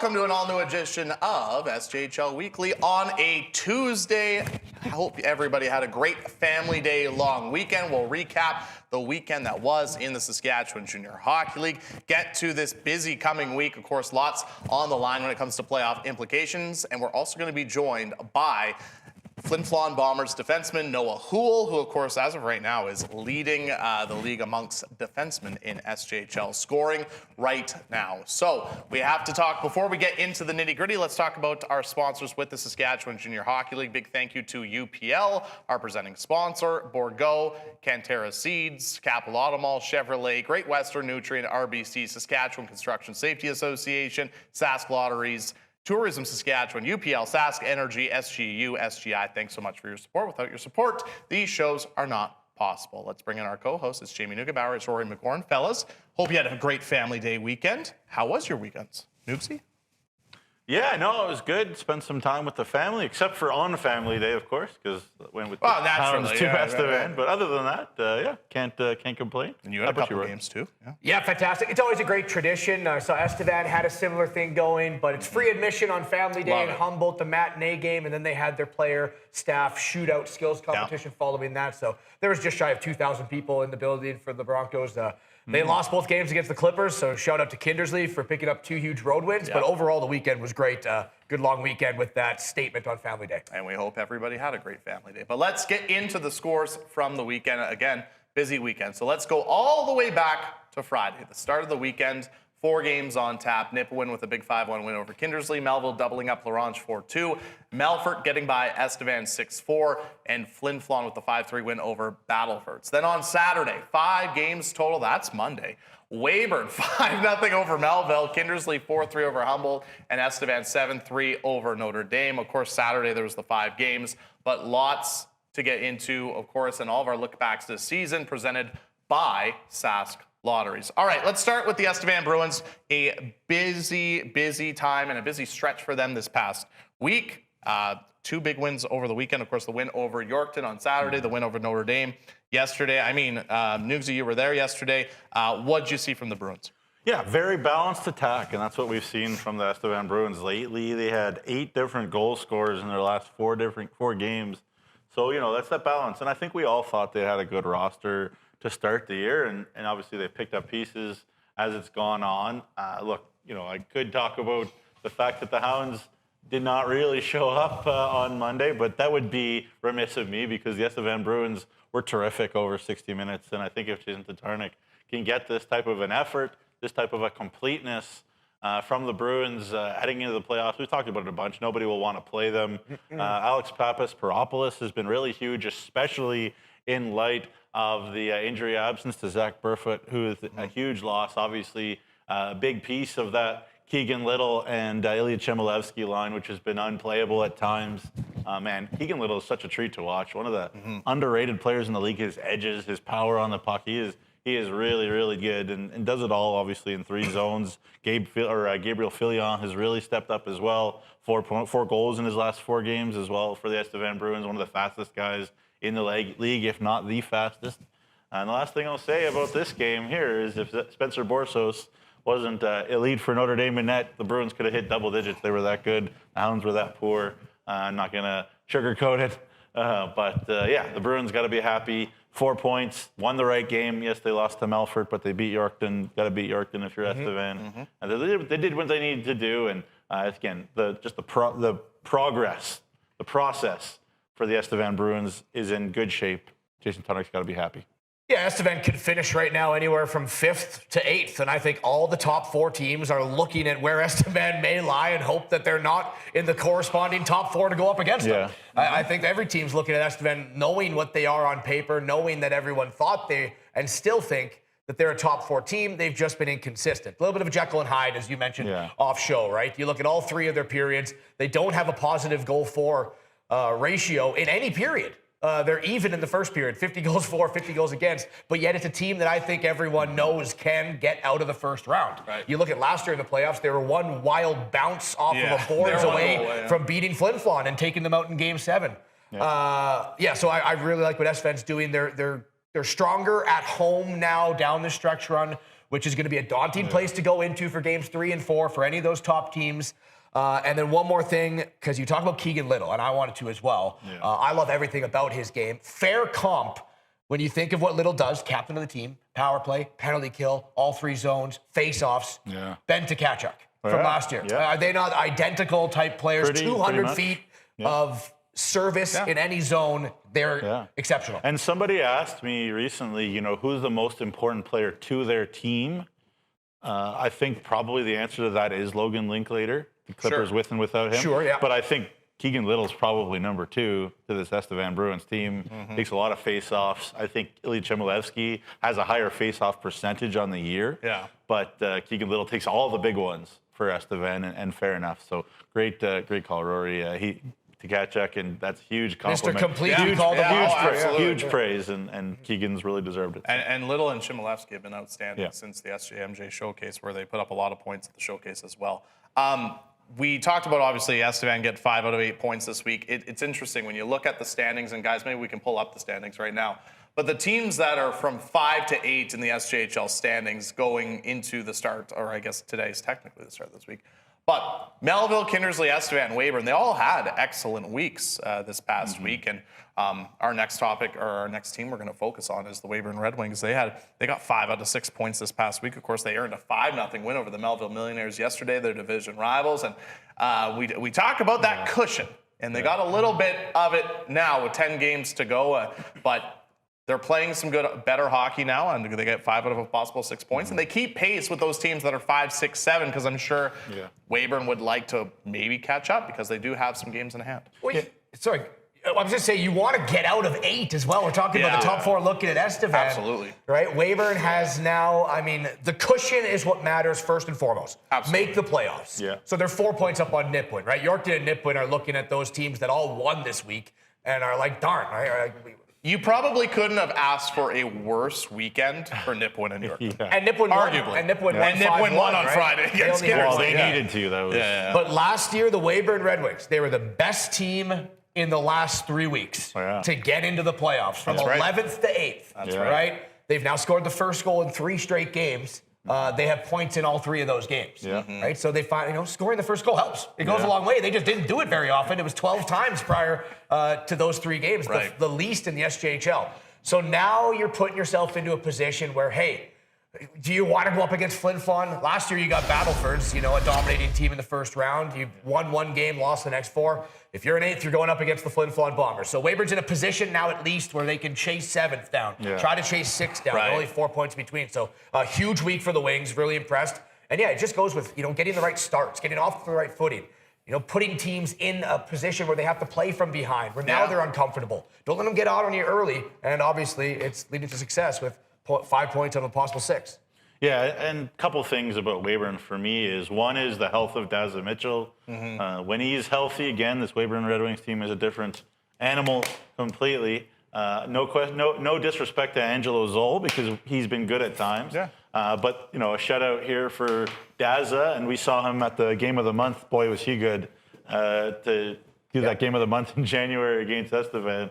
welcome to an all-new edition of SJHL Weekly on a Tuesday. I hope everybody had a great family day long weekend. We'll recap the weekend that was in the Saskatchewan Junior Hockey League. Get to this busy coming week. Of course, lots on the line when it comes to playoff implications. And we're also going to be joined by Flin Bombers defenseman Noah Houle, who, of course, as of right now, is leading the league amongst defensemen in SJHL scoring right now. So we have to talk, before we get into the nitty-gritty, let's talk about our sponsors with the Saskatchewan Junior Hockey League. Big thank you to UPL, our presenting sponsor, Borgo, Cantera Seeds, Capital Automall, Chevrolet, Great Western Nutrient, RBC, Saskatchewan Construction Safety Association, Sask Lotteries, Tourism Saskatchewan, UPL, Sask Energy, SGU, SGI. Thanks so much for your support. Without your support, these shows are not possible. Let's bring in our co-host. It's Jeromy Neugebauer. It's Rory McGouran. Fellas, hope you had a great family day weekend. How was your weekends? Nukesy? Yeah, no, it was good. Spent some time with the family, except for on Family Day, of course, because went with the Hounds to Estevan. But other than that, yeah, can't complain. And you had a couple of games too. Yeah, fantastic. It's always a great tradition. So Estevan had a similar thing going, but it's free admission on Family Day in Humboldt, the matinee game, and then they had their player staff shootout skills competition following that. So there was just shy of 2,000 people in the building for the Broncos. They lost both games against the Clippers, so shout out to Kindersley for picking up 2 huge road wins. But overall, the weekend was great. Good long weekend with that statement on Family Day. And we hope everybody had a great family day. But let's get into the scores from the weekend. Again, busy weekend. So let's go all the way back to Friday, the start of the weekend. 4 games on tap. Nipawin with a big 5-1 win over Kindersley. Melville doubling up Laurent 4-2. Melfort getting by Estevan 6-4. And Flin with the 5-3 win over Battlefords. Then on Saturday, 5 games total. That's Monday. Weyburn 5-0 over Melville. Kindersley 4-3 over Humboldt. And Estevan 7-3 over Notre Dame. Of course, Saturday there was the 5 games. But lots to get into, of course, and all of our look-backs this season presented by Sask Lotteries. All right, let's start with the Estevan Bruins. A busy time and a busy stretch for them this past week. 2 big wins over the weekend. Of course, the win over Yorkton on Saturday, the win over Notre Dame yesterday. I mean, Nugsy, you were there yesterday. What'd you see from the Bruins? Yeah, very balanced attack, and that's what we've seen from the Estevan Bruins lately. They had 8 different goal scorers in their last 4 games. So, you know, that's that balance. And I think we all thought they had a good roster to start the year, and obviously they picked up pieces as it's gone on. Look, you know, I could talk about the fact that the Hounds did not really show up on Monday, but that would be remiss of me because the Estevan Bruins were terrific over 60 minutes, and I think if Jason Tatarnic can get this type of an effort, this type of a completeness from the Bruins heading into the playoffs, we've talked about it a bunch. Nobody will want to play them. Alex Pappas-Paropoulos has been really huge, especially in light of the injury absence to Zach Burfoot, who is a huge loss. Obviously, a big piece of that Keegan Little and Ilya Chmielewski line, which has been unplayable at times. Man, Keegan Little is such a treat to watch. One of the underrated players in the league. His edges, his power on the puck. He is really, really good and does it all, obviously, in 3 zones. Gabriel Filion has really stepped up as well. 4 goals in his last 4 games as well for the Estevan Bruins. One of the fastest guys in the league, if not the fastest. And the last thing I'll say about this game here is if Spencer Borsos wasn't elite for Notre Dame in net, the Bruins could have hit double digits. They were that good. The Hounds were that poor. I'm not going to sugarcoat it. But yeah, the Bruins got to be happy. 4 points, won the right game. Yes, they lost to Melfort, but they beat Yorkton. Got to beat Yorkton if you're Estevan. And they did what they needed to do. And again, the progress, the process for the Estevan Bruins is in good shape. Jason Tatarnic's got to be happy. Yeah, Estevan could finish right now anywhere from 5th to 8th, and I think all the top 4 teams are looking at where Estevan may lie and hope that they're not in the corresponding top 4 to go up against them. I think every team's looking at Estevan knowing what they are on paper, knowing that everyone thought they and still think that they're a top 4 team. They've just been inconsistent. A little bit of a Jekyll and Hyde, as you mentioned, off show, right? You look at all 3 of their periods, they don't have a positive goal for ratio in any period. They're even in the first period, 50 goals for, 50 goals against, but yet it's a team that I think everyone knows can get out of the first round. You look at last year in the playoffs, they were 1 wild bounce off of the boards away from beating Flin and taking them out in Game 7. So I really like what Estevan's doing. They're stronger at home now down the stretch run which is going to be a daunting place to go into for games 3 and 4 for any of those top teams. And then one more thing, because you talk about Keegan Little, and I wanted to as well. Yeah. I love everything about his game. Fair comp, when you think of what Little does, captain of the team, power play, penalty kill, all 3 zones, face-offs, Ben Tkachuk from last year. Yeah. Are they not identical type players? Pretty 200 much. feet of service in any zone. They're exceptional. And somebody asked me recently, who's the most important player to their team? I think probably the answer to that is Logan Linklater, the Clippers with and without him. Sure, yeah. But I think Keegan Little's probably number 2 to this Estevan Bruins team. Takes a lot of face-offs. I think Ilya Chmelevski has a higher face-off percentage on the year. Yeah. But Keegan Little takes all the big ones for Estevan, and fair enough. So great call, Rory. Tkachuk, and that's huge compliment. Mr. Complete, Yeah. you called him out. Huge praise, and Keegan's really deserved it. And Little and Chmelevski have been outstanding since the SJMJ showcase, where they put up a lot of points at the showcase as well. We talked about, obviously, Estevan get 5 out of 8 points this week. It's interesting when you look at the standings, and guys, maybe we can pull up the standings right now. But the teams that are from 5 to 8 in the SJHL standings going into the start, or I guess today's technically the start of this week. But Melville, Kindersley, Estevan, Weyburn, they all had excellent weeks this past week. And our next topic, or our next team we're going to focus on, is the Weyburn Red Wings. They got 5 out of 6 points this past week. Of course, they earned a 5-0 win over the Melville Millionaires yesterday, their division rivals. And we talk about that cushion. And they got a little bit of it now with 10 games to go. But they're playing some better hockey now, and they get 5 out of a possible 6 points. And they keep pace with those teams that are 5, 6, 7, because I'm sure Weyburn would like to maybe catch up, because they do have some games in hand. Well, sorry, I was just saying, you want to get out of 8 as well. We're talking about the top 4 looking at Estevan. Absolutely. Right? Weyburn has now, the cushion is what matters first and foremost. Absolutely. Make the playoffs. Yeah. So they're 4 points up on Nipawin, right? Yorkton and Nipawin are looking at those teams that all won this week and are like, darn, right? You probably couldn't have asked for a worse weekend for Nipawin and York. And Nipawin Arguably. won. And Nipawin won on right? Friday against They only- Well, they needed to. That was. But last year, the Weyburn Red Wings, they were the best team in the last 3 weeks to get into the playoffs from 11th to 8th. That's right. They've now scored the first goal in 3 straight games. They have points in all 3 of those games. Right. So they find, scoring the first goal helps. It goes a long way. They just didn't do it very often. It was 12 times prior to those 3 games, the least in the SJHL. So now you're putting yourself into a position where, hey, do you want to go up against Flin Flon? Last year you got Battlefords, a dominating team in the first round. You won 1 game, lost the next 4. If you're an 8th, you're going up against the Flin Flon Bombers. So Weyburn's in a position now at least where they can chase 7th down, try to chase 6th down. Only 4 points between. So a huge week for the Wings, really impressed. And it just goes with, getting the right starts, getting off the right footing. Putting teams in a position where they have to play from behind, where now they're uncomfortable. Don't let them get out on you early. And obviously, it's leading to success with 5 points out of a possible 6. Yeah, and a couple things about Weyburn for me is, one is the health of Dazza Mitchell. When he's healthy, again, this Weyburn Red Wings team is a different animal completely. No disrespect to Angelo Zoll, because he's been good at times. But, a shout-out here for Dazza, and we saw him at the Game of the Month. Boy, was he good to do that Game of the Month in January against Estevan.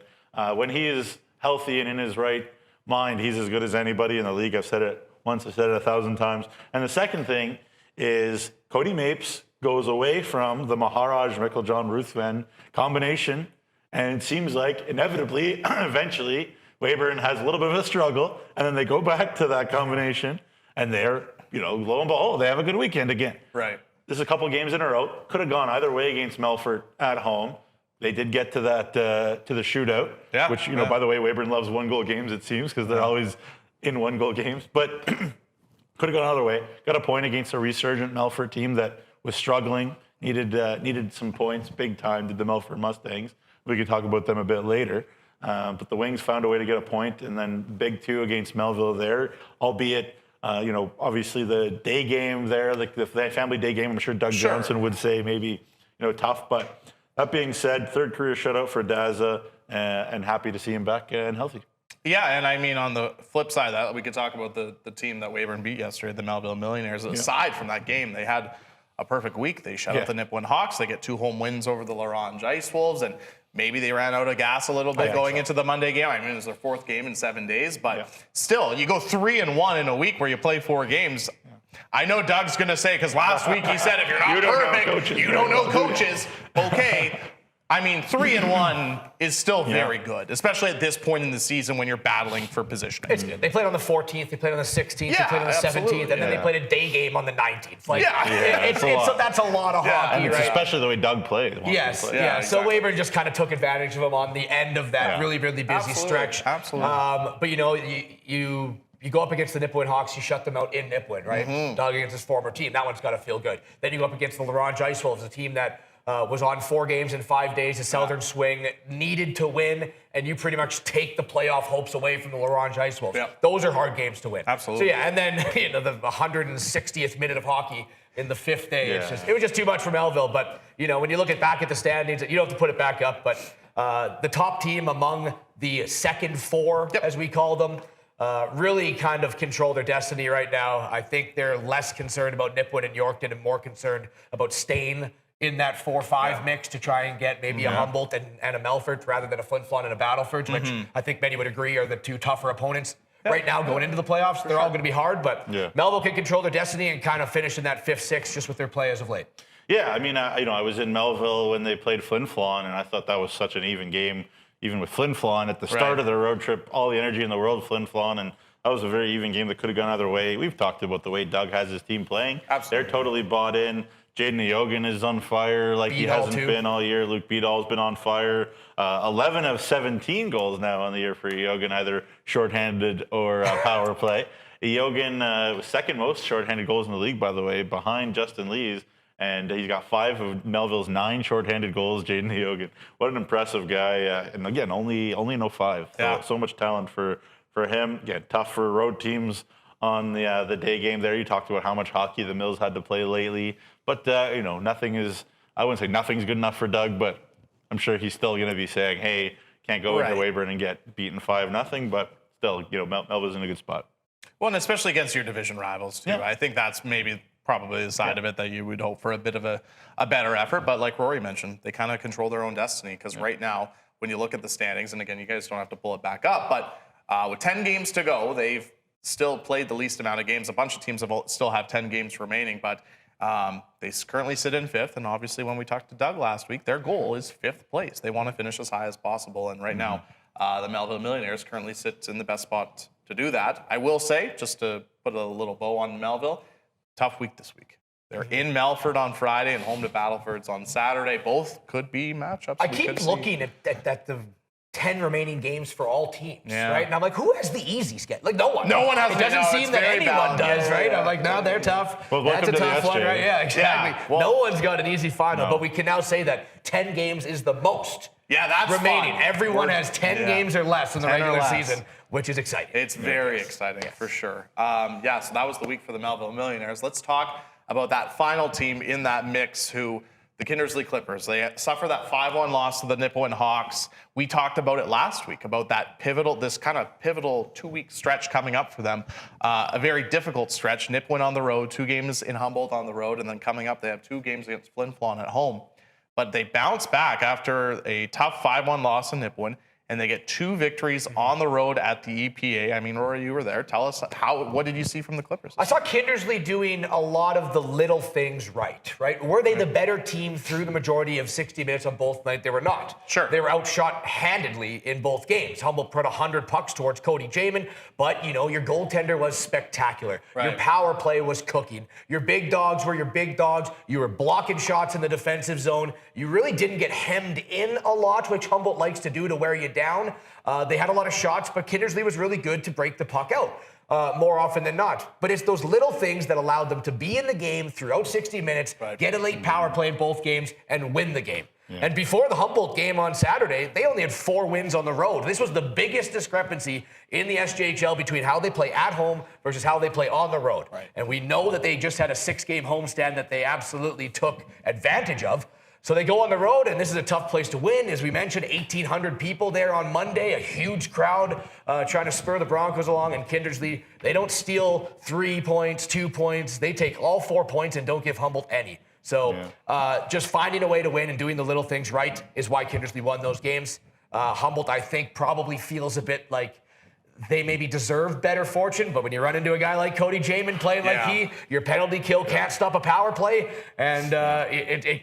When he is healthy and in his right mind, he's as good as anybody in the league. I've said it once, I've said it 1,000 times. And the second thing is Cody Mapes goes away from the Maharaj Mikkel-John Ruthven combination, and it seems like inevitably, eventually, Weyburn has a little bit of a struggle, and then they go back to that combination, and they're, lo and behold, they have a good weekend again. Right. This is a couple games in a row. Could have gone either way against Melfort at home. They did get to that to the shootout, which, by the way, Weyburn loves 1-goal games, it seems, because they're always in 1-goal games. But could have gone either way. Got a point against a resurgent Melfort team that was struggling, needed some points big time, did the Melfort Mustangs. We could talk about them a bit later. But the Wings found a way to get a point, and then big 2 against Melville there, albeit, obviously the day game there, like the family day game, I'm sure Doug Johnson would say maybe, tough. But that being said, 3rd career shutout for Dazza, and happy to see him back and healthy. Yeah, and on the flip side of that, we could talk about the team that Weyburn beat yesterday, the Melville Millionaires. Aside from that game, they had a perfect week. They shut out the Nipawin Hawks. They get 2 home wins over the Larange Ice Wolves. And maybe they ran out of gas a little bit going into the Monday game. I mean, it was their 4th game in 7 days, but still, you go 3-1 in a week where you play 4 games. I know Doug's going to say, because last week he said, if you're not perfect, you don't know coaches. Okay. I mean, 3-1 is still very good, especially at this point in the season when you're battling for positioning. It's good. They played on the 14th, they played on the 16th, they played on the 17th, and then they played a day game on the 19th. Like, that's a lot of hockey, and right? Especially the way Doug played. Yes, exactly. So Weyburn just kind of took advantage of him on the end of that really, really busy stretch. Absolutely. But you know, you go up against the Nipawin Hawks, you shut them out in Nipawin, right? Doug against his former team, that one's got to feel good. Then you go up against the Laurent Ice Wolves, a team that was on 4 games in 5 days, a Southern swing, needed to win, and you pretty much take the playoff hopes away from the Laurent Ice Wolves. Those are hard games to win. Absolutely. So and then the 160th minute of hockey in the 5th day. It was just too much for Melville. But when you look back at the standings, you don't have to put it back up, but the top team among the second 4, as we call them, really kind of control their destiny right now. I think they're less concerned about Nipawin and Yorkton and more concerned about staying in that 4-5 mix to try and get maybe a Humboldt and a Melfort rather than a Flin Flon and a Battleford, which I think many would agree are the 2 tougher opponents right now going into the playoffs. They're all going to be hard, but Melville can control their destiny and kind of finish in that 5th, 6th just with their play as of late. Yeah, I mean, I was in Melville when they played Flin Flon, and I thought that was such an even game, even with Flin Flon at the start of their road trip, all the energy in the world, Flin Flon, and that was a very even game that could have gone either way. We've talked about the way Doug has his team playing. Absolutely. They're totally bought in. Jaden Eogan is on fire like he hasn't been all year. Luke Beadall's been on fire. 11 of 17 goals now on the year for Eogan, either shorthanded or power play. Eogan was 2nd most shorthanded goals in the league, by the way, behind Justin Lees. And he's got 5 of Melville's 9 shorthanded goals, Jaden Eogan. What an impressive guy. And again, only in 05. So much talent for him. Again, tough for road teams on the day game there. You talked about how much hockey the Mills had to play lately. But, nothing is, I wouldn't say nothing's good enough for Doug, but I'm sure he's still going to be saying, hey, can't go into Weyburn and get beaten 5-0. But still, Melville's in a good spot. Well, and especially against your division rivals, too. I think that's probably the side of it that you would hope for a bit of a better effort. But like Rory mentioned, they kind of control their own destiny because right now, when you look at the standings, and again, you guys don't have to pull it back up, but with 10 games to go, they've still played the least amount of games. A bunch of teams still have 10 games remaining, but they currently sit in 5th. And obviously, when we talked to Doug last week, their goal is 5th place. They want to finish as high as possible. And right now, the Melville Millionaires currently sits in the best spot to do that. I will say, just to put a little bow on Melville, tough week this week. They're in Melfort on Friday and home to Battleford's on Saturday. Both could be matchups. I keep looking at the 10 remaining games for all teams, right? And I'm like, who has the easy schedule? Like, no one. No one has. It doesn't seem that anyone does, right? I'm like, no, they're tough. Well, that's a tough one, right? Yeah, exactly. Yeah, well, no one's got an easy final, but we can now say that 10 games is the most that's remaining. fun. Everyone has 10 games or less in the regular season, which is exciting. It's very exciting, for sure. So that was the week for the Melville Millionaires. Let's talk about that final team in that mix who... The Kindersley Clippers, they suffer that 5-1 loss to the Nipawin Hawks. We talked about it last week, about this kind of pivotal 2-week stretch coming up for them. A very difficult stretch. Nipawin on the road, 2 games in Humboldt on the road, and then coming up, they have 2 games against Flin Flon at home. But they bounce back after a tough 5-1 loss in Nipawin, and they get 2 victories on the road at the EPA. I mean, Rory, you were there. Tell us, what did you see from the Clippers? I saw Kindersley doing a lot of the little things right? Were they the better team through the majority of 60 minutes on both nights? They were not. Sure. They were outshot handedly in both games. Humboldt put 100 pucks towards Cody Jamin, but, your goaltender was spectacular. Your power play was cooking. Your big dogs were your big dogs. You were blocking shots in the defensive zone. You really didn't get hemmed in a lot, which Humboldt likes to do to wear you down. They had a lot of shots, but Kindersley was really good to break the puck out more often than not. But it's those little things that allowed them to be in the game throughout 60 minutes, get a late power play in both games, and win the game. And before the Humboldt game on Saturday, they only had 4 wins on the road. This was the biggest discrepancy in the SJHL between how they play at home versus how they play on the road. And we know that they just had a 6-game homestand that they absolutely took advantage of. So they go on the road, and this is a tough place to win. As we mentioned, 1,800 people there on Monday, a huge crowd trying to spur the Broncos along. And Kindersley, they don't steal 3 points, 2 points. They take all 4 points and don't give Humboldt any. So just finding a way to win and doing the little things right is why Kindersley won those games. Humboldt, I think, probably feels a bit like they maybe deserve better fortune, but when you run into a guy like Cody Jamin playing like your penalty kill can't stop a power play, and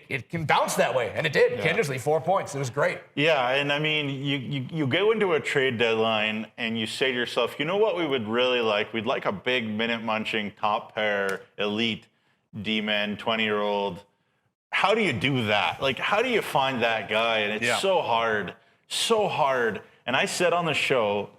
it can bounce that way, and it did. Kindersley, 4 points. It was great. Yeah, and I mean, you go into a trade deadline and you say to yourself, you know what we would really like? We'd like a big minute-munching, top-pair, elite D-man, 20-year-old. How do you do that? Like, how do you find that guy? And it's so hard, so hard. And I said on the show,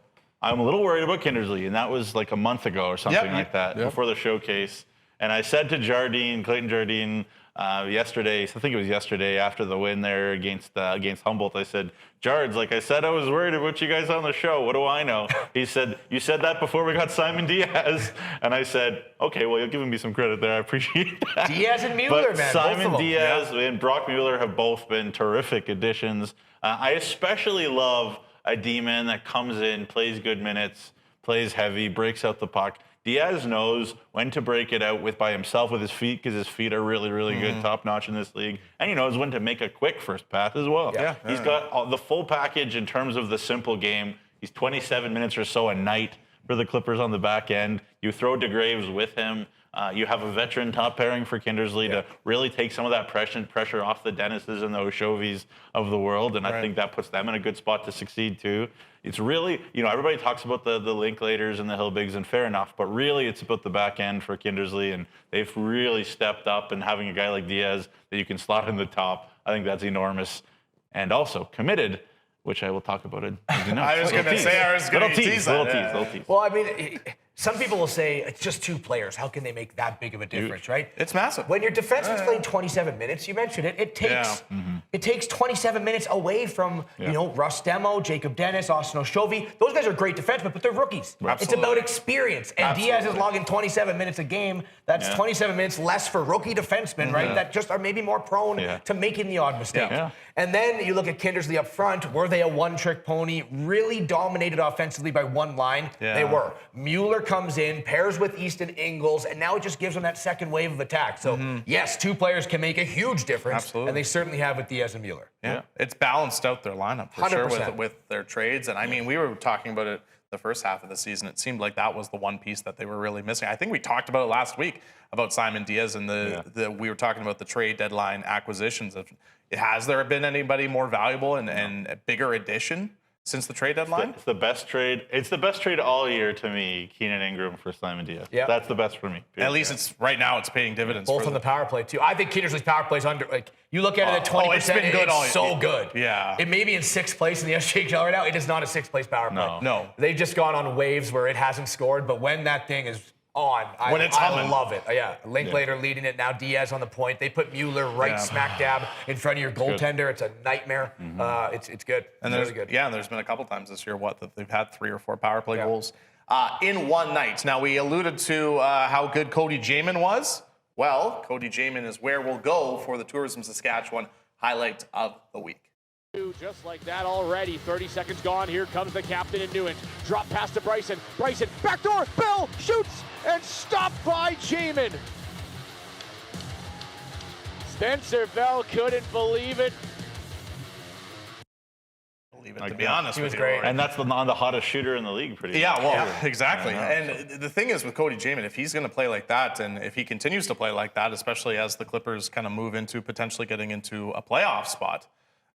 I'm a little worried about Kindersley, and that was like a month ago or something like that before the showcase. And I said to Clayton Jardine, yesterday, I think it was yesterday after the win there against Humboldt, I said, Jards, like I said, I was worried about you guys on the show. What do I know? He said, you said that before we got Simon Diaz. And I said, okay, well, you're giving me some credit there. I appreciate that. Diaz and Mueller, man. Simon Diaz and Brock Mueller have both been terrific additions. I especially love a D-man that comes in, plays good minutes, plays heavy, breaks out the puck. Diaz knows when to break it out by himself with his feet, because his feet are really, really good, top-notch in this league. And he knows when to make a quick first pass as well. He's got the full package in terms of the simple game. He's 27 minutes or so a night for the Clippers on the back end. You throw DeGraves with him. You have a veteran top pairing for Kindersley to really take some of that pressure off the Dennises and the Oshovies of the world, and I think that puts them in a good spot to succeed too. It's really, everybody talks about the Linklaters and the Hillbigs, and fair enough, but really it's about the back end for Kindersley, and they've really stepped up, and having a guy like Diaz that you can slot in the top, I think that's enormous. And also committed, which I will talk about it. I was going to say, I was going to tease that. Little tease. Well, I mean, some people will say it's just two players. How can they make that big of a difference, right? It's massive. When your defenseman's playing 27 minutes, you mentioned it, it takes 27 minutes away from, Russ Demo, Jacob Dennis, Austin Oshovi. Those guys are great defensemen, but they're rookies. Absolutely. It's about experience. And Diaz is logging 27 minutes a game. That's 27 minutes less for rookie defensemen, right? That just are maybe more prone to making the odd mistake. And then you look at Kindersley up front. Were they a one-trick pony? Really dominated offensively by one line? They were. Mueller comes in, pairs with Easton Ingles, and now it just gives them that second wave of attack. So, yes, two players can make a huge difference, and they certainly have with Diaz and Mueller. Yeah, it's balanced out their lineup for 100%. sure with their trades. And I mean, we were talking about it the first half of the season. It seemed like that was the one piece that they were really missing. I think we talked about it last week about Simon Diaz and we were talking about the trade deadline acquisitions. Has there been anybody more valuable and a bigger addition since the trade deadline? It's the best trade. It's the best trade all year to me, Keenan Ingram for Simon Diaz. That's the best for me. At least it's right now it's paying dividends. Both on the power play, too. I think Kindersley's power play is under, you look at it at 20%, it's been good it's so good. Yeah. It may be in sixth place in the SJHL right now. It is not a sixth place power play. No. They've just gone on waves where it hasn't scored, but when that thing is on, I love it. Linklater leading it now. Diaz on the point. They put Mueller right smack dab in front of your goaltender. It's a nightmare. It's good. And really good. Yeah, and there's been a couple times this year that they've had 3 or 4 power play goals in one night. Now, we alluded to how good Cody Jamin was. Well, Cody Jamin is where we'll go for the Tourism Saskatchewan highlight of the week. Just like that already. 30 seconds gone. Here comes the captain in Newent. Drop pass to Bryson. Bryson, backdoor. Bell shoots and stopped by Jamin. Spencer Bell couldn't believe it. To be honest, he was great. And that's on the hottest shooter in the league, pretty much. Exactly. And the thing is with Cody Jamin, if he's going to play like that, and if he continues to play like that, especially as the Clippers kind of move into potentially getting into a playoff spot,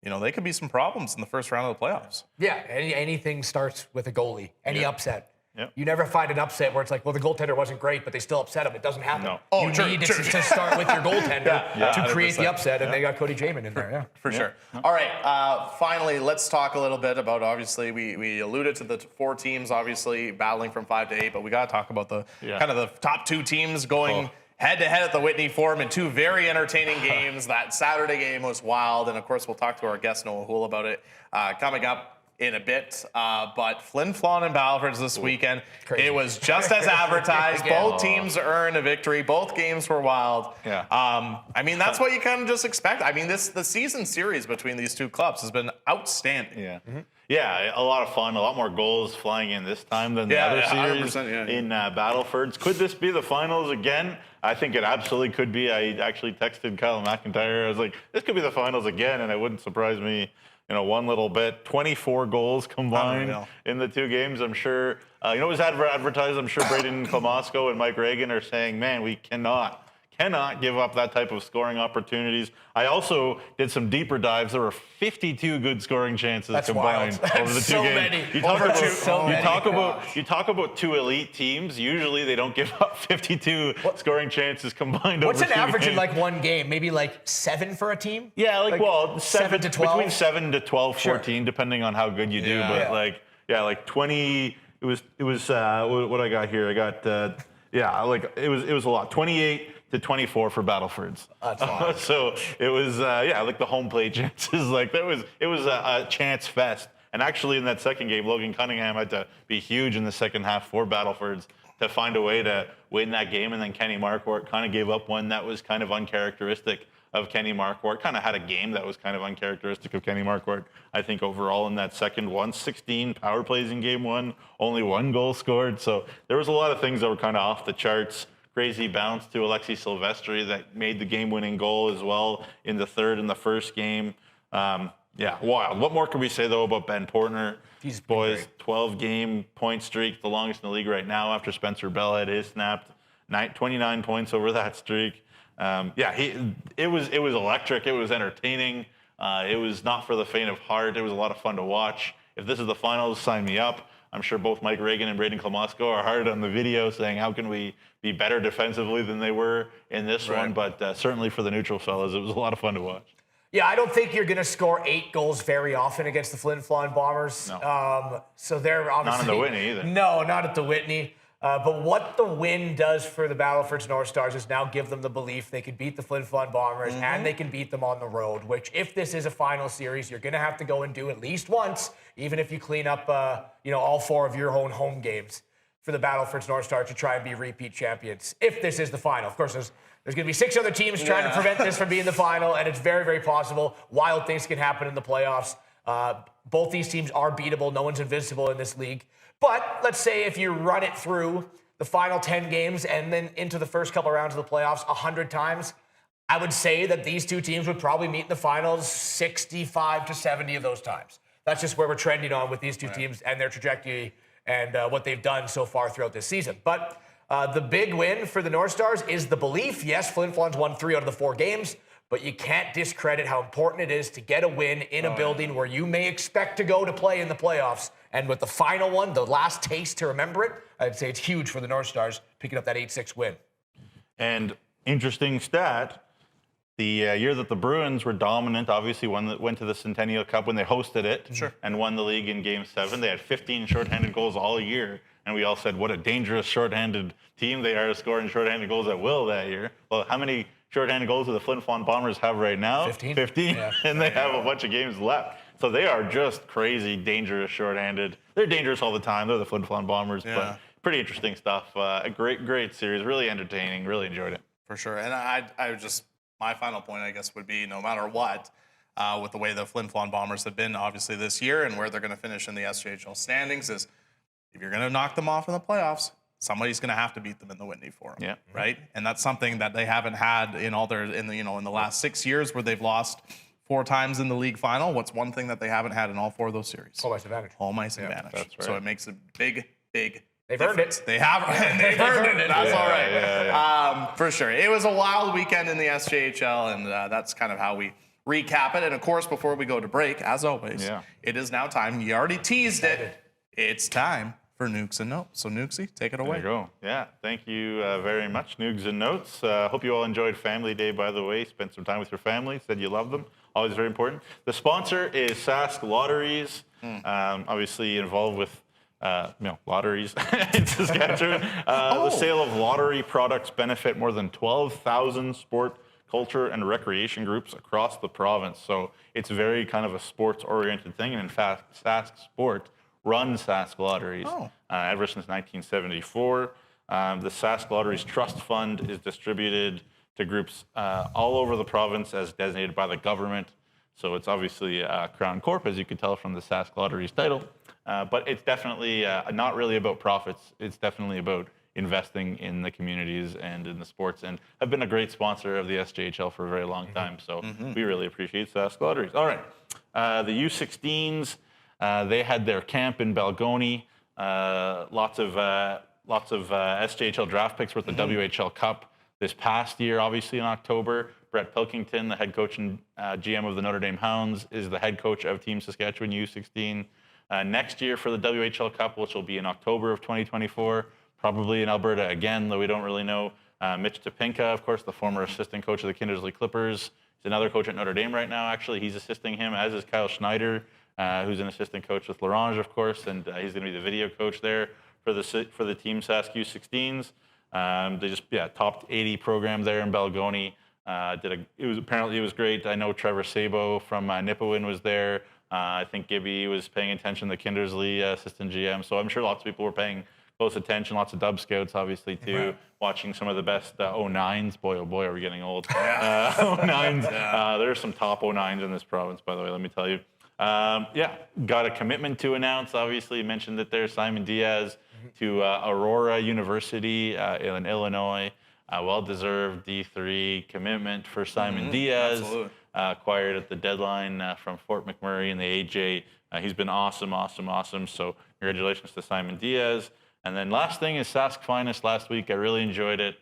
they could be some problems in the first round of the playoffs. Yeah, anything starts with a goalie. Any upset. Yep. You never find an upset where it's like, well, the goaltender wasn't great, but they still upset him. It doesn't happen. No. You need to start with your goaltender to create the upset, and they got Cody Jamin in there. For sure. All right, finally, let's talk a little bit about, obviously, we alluded to the 4 teams, obviously, battling from 5 to 8, but we got to talk about the kind of the top 2 teams going head-to-head at the Whitney Forum in 2 very entertaining games. That Saturday game was wild, and, of course, we'll talk to our guest, Noah Houle, about it coming up in a bit. But Flin, Flon, and Balfords this weekend, it was just as advertised. Both teams earned a victory. Both games were wild. I mean, that's what you kind of just expect. I mean, the season series between these two clubs has been outstanding. Yeah, a lot of fun, a lot more goals flying in this time than the other series in Battlefords. Could this be the finals again? I think it absolutely could be. I actually texted Kyle McIntyre. I was like, this could be the finals again, and it wouldn't surprise me, one little bit. 24 goals combined in the two games. I'm sure, it was advertised. I'm sure Braden Klamosko and Mike Reagan are saying, man, we cannot give up that type of scoring opportunities. I also did some deeper dives. There were 52 good scoring chances combined over the two games. You talk about two elite teams. Usually they don't give up 52 scoring chances combined. What's over an two average games. in like one game? Maybe like 7 for a team? Yeah, like 7 to 12? Between 7 to 12, 14, depending on how good you do. But like 20. It was what I got here. I got it was a lot. 28 to 24 for Battlefords. That's fine. So it was like the home play chances. Like it was a chance fest. And actually in that second game, Logan Cunningham had to be huge in the second half for Battlefords to find a way to win that game. And then Kenny Marquardt kind of gave up one that was kind of uncharacteristic of Kenny Marquardt. Kind of had a game that was kind of uncharacteristic of Kenny Marquardt. I think overall in that second one, 16 power plays in game one, only 1 goal scored. So there was a lot of things that were kind of off the charts. Crazy bounce to Alexi Silvestri that made the game-winning goal as well in the third and the first game. Wild. What more can we say, though, about Ben Portner? These boys, 12-game point streak, the longest in the league right now after Spencer Bell had his snapped. 29 points over that streak. It was electric. It was entertaining. It was not for the faint of heart. It was a lot of fun to watch. If this is the finals, sign me up. I'm sure both Mike Reagan and Braden Klamosko are hard on the video saying, how can we be better defensively than they were in this one? But certainly for the neutral fellas, it was a lot of fun to watch. Yeah, I don't think you're going to score 8 goals very often against the Flin Flon Bombers. No. So they're obviously... Not in the Whitney either. No, not at the Whitney. But what the win does for the Battlefords North Stars is now give them the belief they can beat the Flin Flon Bombers and they can beat them on the road, which if this is a final series, you're going to have to go and do at least once, even if you clean up all 4 of your own home games for the Battlefords North Stars to try and be repeat champions. If this is the final. Of course, there's going to be 6 other teams trying to prevent this from being the final, and it's very, very possible. Wild things can happen in the playoffs. Both these teams are beatable. No one's invincible in this league. But let's say if you run it through the final 10 games and then into the first couple rounds of the playoffs 100 times, I would say that these two teams would probably meet in the finals 65 to 70 of those times. That's just where we're trending on with these two teams and their trajectory and what they've done so far throughout this season. But the big win for the North Stars is the belief. Yes, Flin Flon's won 3 out of the 4 games, but you can't discredit how important it is to get a win in a building where you may expect to go to play in the playoffs. And with the final one, the last taste to remember it, I'd say it's huge for the North Stars picking up that 8-6 win. And interesting stat, the year that the Bruins were dominant, obviously went to the Centennial Cup when they hosted it and won the league in Game 7. They had 15 shorthanded goals all year. And we all said, what a dangerous shorthanded team they are, scoring shorthanded goals at will that year. Well, how many shorthanded goals do the Flin Flon Bombers have right now? 15. 15, yeah. And they have a bunch of games left. So they are just crazy, dangerous shorthanded. They're dangerous all the time. They're the Flin Flon Bombers, but pretty interesting stuff. A great series, really entertaining, really enjoyed it. For sure. And I just, my final point, I guess, would be no matter what, with the way the Flin Flon Bombers have been obviously this year and where they're going to finish in the SJHL standings is if you're going to knock them off in the playoffs, somebody's going to have to beat them in the Whitney for them. Yeah. Right? And that's something that they haven't had in the last 6 years where they've lost 4 times in the league final. What's one thing that they haven't had in all 4 of those series? Home ice advantage. Home ice advantage. That's right. So it makes a big They've earned it. They have. They've earned it. That's all right. Yeah. For sure. It was a wild weekend in the SJHL, and that's kind of how we recap it. And of course, before we go to break, as always, it is now time. You already teased it. It's time for Nukes and Notes. So Nukesy, take it away. There you go. Yeah, thank you very much, Nugs and Notes. Hope you all enjoyed Family Day, by the way. Spent some time with your family, said you love them. Always very important. The sponsor is Sask Lotteries, obviously involved with lotteries in Saskatchewan. The sale of lottery products benefit more than 12,000 sport, culture, and recreation groups across the province. So it's very kind of a sports-oriented thing. And in fact, Sask Sport runs Sask Lotteries ever since 1974. The Sask Lotteries Trust Fund is distributed to groups all over the province as designated by the government. So it's obviously Crown Corp, as you could tell from the Sask Lotteries title. But it's definitely not really about profits. It's definitely about investing in the communities and in the sports, and have been a great sponsor of the SJHL for a very long time. So we really appreciate Sask Lotteries. All right. The U16s, they had their camp in Balgony. Lots of SJHL draft picks were at the WHL Cup this past year, obviously in October. Brett Pilkington, the head coach and GM of the Notre Dame Hounds, is the head coach of Team Saskatchewan U16. Next year for the WHL Cup, which will be in October of 2024, probably in Alberta again, though we don't really know. Mitch Topinka, of course, the former assistant coach of the Kindersley Clippers. He's another coach at Notre Dame right now, actually. He's assisting him, as is Kyle Schneider, who's an assistant coach with L'Orange, of course, and he's going to be the video coach there for the Team Sask U16s. They just topped 80 program there in Balgony. It was great. I know Trevor Sabo from Nipawin was there. I think Gibby was paying attention to Kindersley, assistant GM. So I'm sure lots of people were paying close attention. Lots of Dub Scouts, obviously, too. Watching some of the best 09s. Boy, oh boy, are we getting old. 09s. There's some top 09s in this province, by the way, let me tell you. Got a commitment to announce. Obviously, you mentioned that there's Simon Diaz to Aurora University in Illinois. Well-deserved D3 commitment for Simon Diaz. Absolutely. Acquired at the deadline from Fort McMurray in the AJ. He's been awesome. So congratulations to Simon Diaz. And then last thing is Sask Finest last week. I really enjoyed it.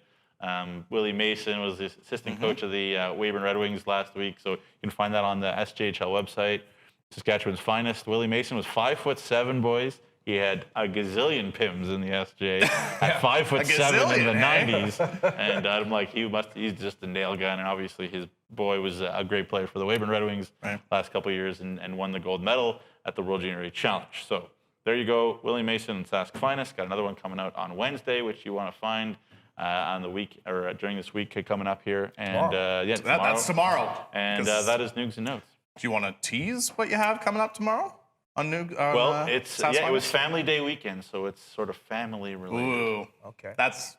Willie Mason was the assistant coach of the Weyburn Red Wings last week. So you can find that on the SJHL website. Saskatchewan's Finest. Willie Mason was 5'7", boys. He had a gazillion PIMs in the SJ at 5'7" in the 90s. And I'm like, he's just a nail gun. And obviously his boy was a great player for the Weyburn Red Wings last couple of years and won the gold medal at the World Junior A Challenge. So there you go, Willie Mason and Sask Finest. Got another one coming out on Wednesday, which you want to find on the week or during this week coming up here. And tomorrow. That's tomorrow. And that is Nugs and Notes. Do you want to tease what you have coming up tomorrow on Nug? Well, it was Family Day weekend, so it's sort of family related. Ooh, Okay. that's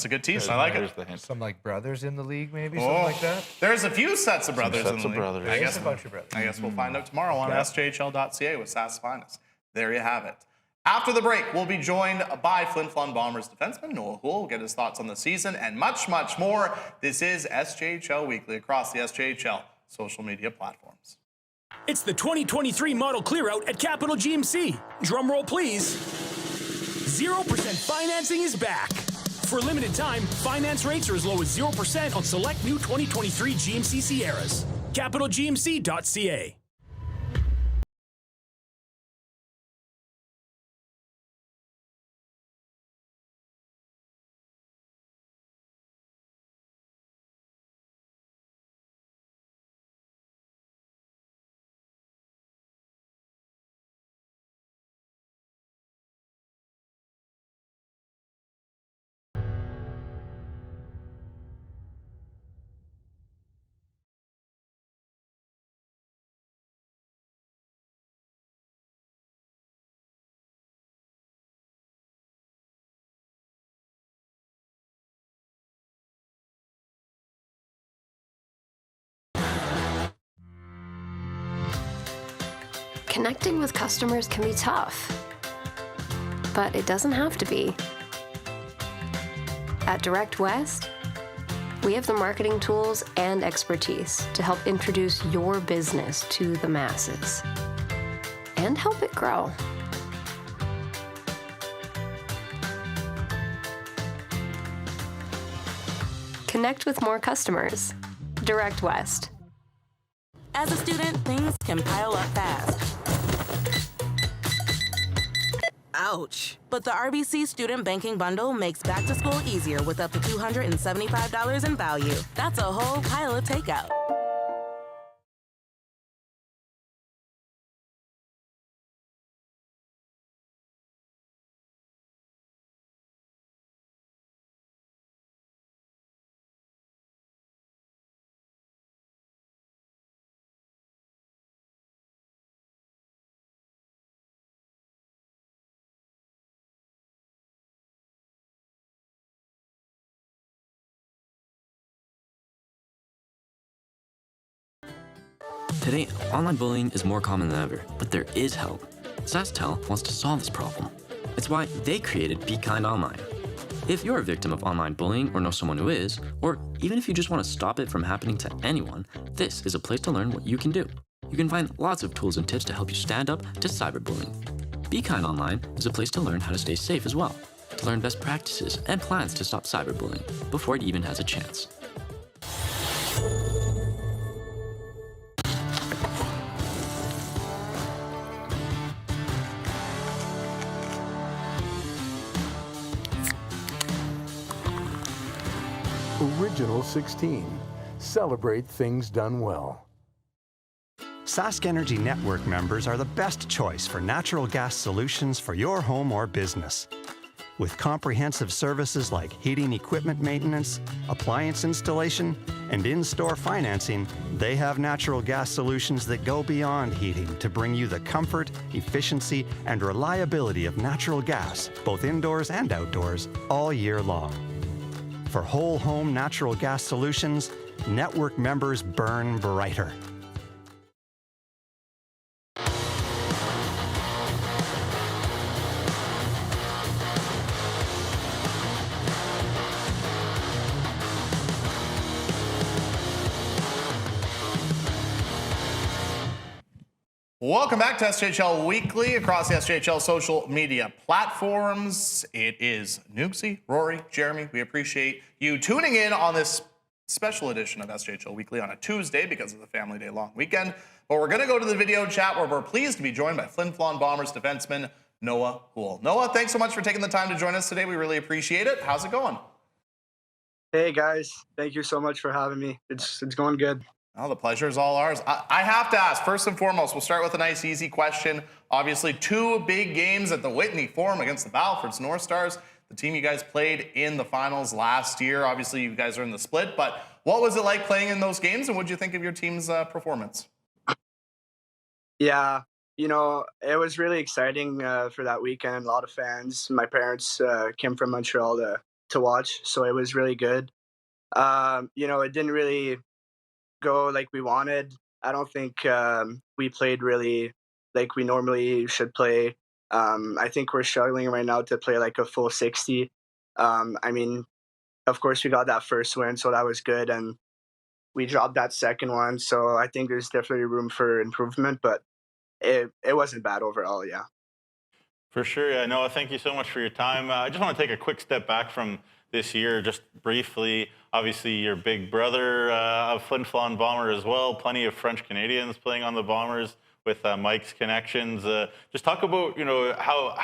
a good tease. I like it. The hint. Some like brothers in the league, maybe something like that. There's a few sets of brothers in the league. brothers. I guess a bunch of brothers. I guess we'll find out tomorrow on sjhl.ca with Sask Finest. There you have it. After the break, we'll be joined by Flin Flon Bombers defenseman Noah Houle. We'll get his thoughts on the season and much, much more. This is SJHL Weekly across the SJHL social media platforms. It's the 2023 model clearout at Capital GMC. Drumroll, please. 0% financing is back. For a limited time, finance rates are as low as 0% on select new 2023 GMC Sierras. CapitalGMC.ca. Connecting with customers can be tough, but it doesn't have to be. At Direct West, we have the marketing tools and expertise to help introduce your business to the masses and help it grow. Connect with more customers. Direct West. As a student, things can pile up fast. Ouch. But the RBC Student Banking Bundle makes back to school easier with up to $275 in value. That's a whole pile of takeout. Today, online bullying is more common than ever, but there is help. SJHL wants to solve this problem. It's why they created Be Kind Online. If you're a victim of online bullying or know someone who is, or even if you just want to stop it from happening to anyone, this is a place to learn what you can do. You can find lots of tools and tips to help you stand up to cyberbullying. Be Kind Online is a place to learn how to stay safe as well, to learn best practices and plans to stop cyberbullying before it even has a chance. Original 16. Celebrate things done well. Sask Energy Network members are the best choice for natural gas solutions for your home or business. With comprehensive services like heating equipment maintenance, appliance installation, and in-store financing, they have natural gas solutions that go beyond heating to bring you the comfort, efficiency, and reliability of natural gas, both indoors and outdoors, all year long. For whole home natural gas solutions, network members burn brighter. Welcome back to SJHL Weekly across the SJHL social media platforms. It is Nukesy, Rory, Jeromy. We appreciate you tuning in on this special edition of SJHL Weekly on a Tuesday because of the Family Day long weekend. But we're going to go to the video chat where we're pleased to be joined by Flin Flon Bombers defenseman Noah Houle. Noah, thanks so much for taking the time to join us today. We really appreciate it. How's it going? Hey guys, thank you so much for having me. It's going good. Oh, the pleasure is all ours. I have to ask, first and foremost, we'll start with a nice, easy question. Obviously, 2 big games at the Whitney Forum against the Battleford's North Stars, the team you guys played in the finals last year. Obviously, you guys are in the split, but what was it like playing in those games, and what did you think of your team's performance? Yeah, it was really exciting for that weekend. A lot of fans. My parents came from Montreal to watch, so it was really good. It didn't really go like we wanted. I don't think we played really like we normally should play. I think we're struggling right now to play like a full 60. Of course we got that first win, so that was good, and we dropped that second one, so I think there's definitely room for improvement, but it wasn't bad overall. Yeah, for sure. Yeah, Noah, thank you so much for your time. I just want to take a quick step back from this year, just briefly. Obviously, your big brother, a Flin Flon Bomber as well. Plenty of French Canadians playing on the Bombers with Mike's connections. Just talk about how